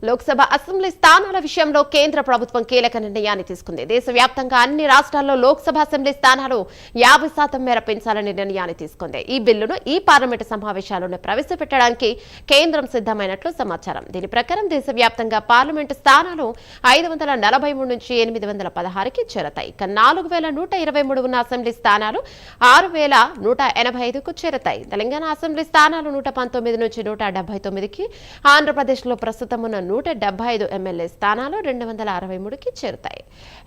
Lok Sabha assembly స్థానాల విషయంలో కేంద్ర ప్రభుత్వం కీలక నిర్ణయాన్ని తీసుకుంది. దేశవ్యాప్తంగా అన్ని రాష్ట్రాల్లో లోక్సభ అసెంబ్లీ స్థానాలు 50% మేర పెంచాలని నిర్ణయాన్ని తీసుకుంది. ఈ బిల్లును ఈ పార్లమెంటు సమావేశాల్లోనే ప్రవేశపెట్టడానికి కేంద్రం సిద్ధమైనట్లు సమాచారం. దీని ప్రకారం దేశవ్యాప్తంగా పార్లమెంటు స్థానాలు 543 నుంచి 816కి చేరతాయి. ఇక 4123 ఉన్న అసెంబ్లీ స్థానాలు 6185కు చేరతాయి. తెలంగాణ అసెంబ్లీ స్థానాలు 119 నుంచి 179కి, ఆంధ్రప్రదేశ్లో ప్రస్తుతం ఉన్న 175 ఎమ్మెల్యే స్థానాలు 263కి చేరుతాయి.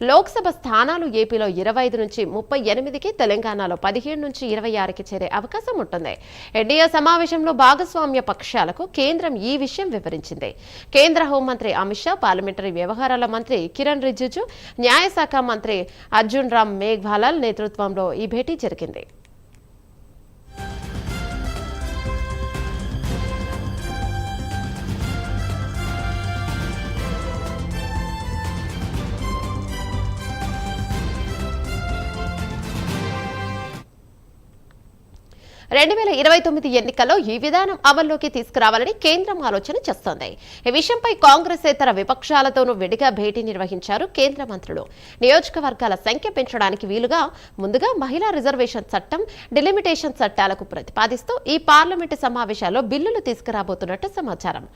లోక్సభ స్థానాలు ఏపీలో 25 నుంచి 38కి, తెలంగాణలో 17 నుంచి 26కి చేరే అవకాశం ఉంటుంది. ఎన్డీఏ సమావేశంలో భాగస్వామ్య పక్షాలకు కేంద్రం ఈ విషయం వివరించింది. కేంద్ర హోంమంత్రి అమిత్ షా, పార్లమెంటరీ వ్యవహారాల మంత్రి కిరణ్ రిజిజు, న్యాయశాఖ మంత్రి అర్జున్ రామ్ మేఘ్వాలాల్ నేతృత్వంలో ఈ భేటీ జరిగింది. ఎన్నికల్లో ఈ విధానం అమల్లోకి తీసుకురావాలని కేంద్రం ఆలోచన చేస్తోంది. ఈ విషయంపై కాంగ్రెసేతర విపక్షాలతోనూ విడిగా భేటీ నిర్వహించారు కేంద్ర మంత్రులు. నియోజకవర్గాల సంఖ్య పెంచడానికి వీలుగా ముందుగా మహిళా రిజర్వేషన్ చట్టం, డిలిమిటేషన్ చట్టాలకు ప్రతిపాదిస్తూ ఈ పార్లమెంటు సమావేశాల్లో బిల్లులు తీసుకురాబోతున్నట్టు సమాచారం.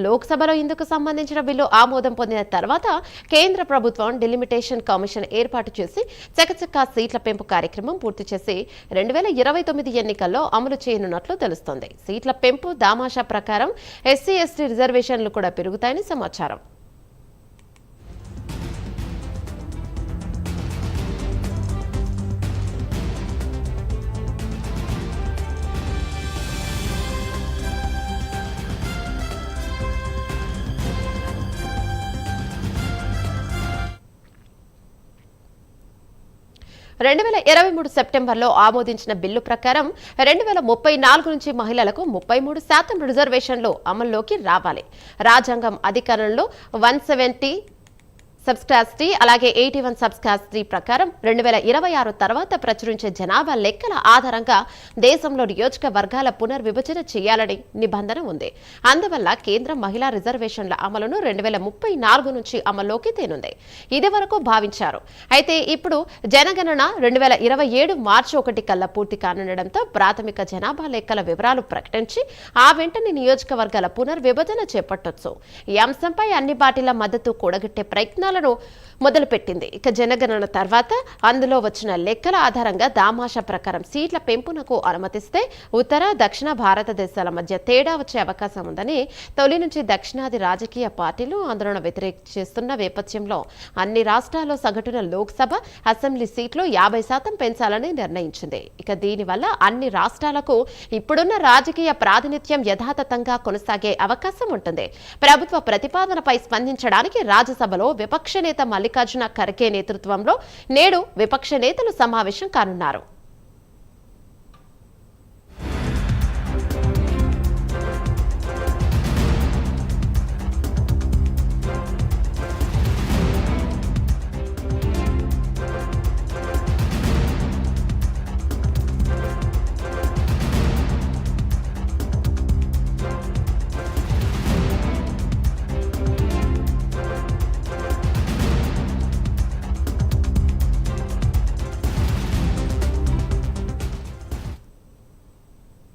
లోక్సభలో ఇందుకు సంబంధించిన బిల్లు ఆమోదం పొందిన తర్వాత కేంద్ర ప్రభుత్వం డిలిమిటేషన్ కమిషన్ ఏర్పాటు చేసి చకచకా సీట్ల పెంపు కార్యక్రమం పూర్తి చేసి 2029 ఎన్నికల్లో అమలు చేయనున్నట్లు తెలుస్తోంది. సీట్ల పెంపు దామాషా ప్రకారం ఎస్సీ ఎస్టీ రిజర్వేషన్లు కూడా పెరుగుతాయని సమాచారం. సెప్టెంబర్లో ఆమోదించిన బిల్లు ప్రకారం 2034 నుంచి మహిళలకు 33% రిజర్వేషన్లు అమల్లోకి రావాలి. రాజ్యాంగం అధికరణలో 170 సబ్స్కాస్టీ అలాగే 81 సబ్స్కాస్టీ ప్రకారం 2026 తర్వాత ప్రచురించే జనాభా లెక్కల ఆధారంగా దేశంలో నియోజకవర్గాల పునర్విభజన చేయాలని నిబంధన ఉంది. అందువల్ల కేంద్రం మహిళా రిజర్వేషన్ల అమలును 2034 నుంచి అమల్లోకి తేనుంది. ఇది వరకు భావించారు. అయితే ఇప్పుడు జనగణన 2027 మార్చి 1 కల్లా పూర్తి కానుండటంతో ప్రాథమిక జనాభా లెక్కల వివరాలు ప్రకటించి ఆ వెంటనే నియోజకవర్గాల పునర్విభజన చేపట్టొచ్చు. ఈ అంశంపై అన్ని పార్టీల మద్దతు కూడగట్టే ప్రయత్నాలు మొదలుపెట్టింది. ఇక జనగణన తర్వాత అందులో వచ్చిన లెక్కల ఆధారంగా దామాషా ప్రకారం సీట్ల పెంపునకు అనుమతిస్తే ఉత్తర దక్షిణ భారతదేశాల మధ్య తేడా వచ్చే అవకాశం ఉందని తొలి నుంచి దక్షిణాది రాజకీయ పార్టీలు ఆందోళన వ్యతిరేకిస్తున్న నేపథ్యంలో అన్ని రాష్ట్రాల్లో సగటున లోక్సభ, అసెంబ్లీ సీట్లు 50% పెంచాలని నిర్ణయించింది. ఇక దీనివల్ల అన్ని రాష్ట్రాలకు ఇప్పుడున్న రాజకీయ ప్రాతినిధ్యం యథాతథంగా కొనసాగే అవకాశం ఉంటుంది. ప్రభుత్వ ప్రతిపాదనపై స్పందించడానికి రాజ్యసభలో విపక్ష నేత మల్లికార్జున ఖర్గే నేతృత్వంలో నేడు విపక్ష నేతలు సమావేశం కానున్నారు.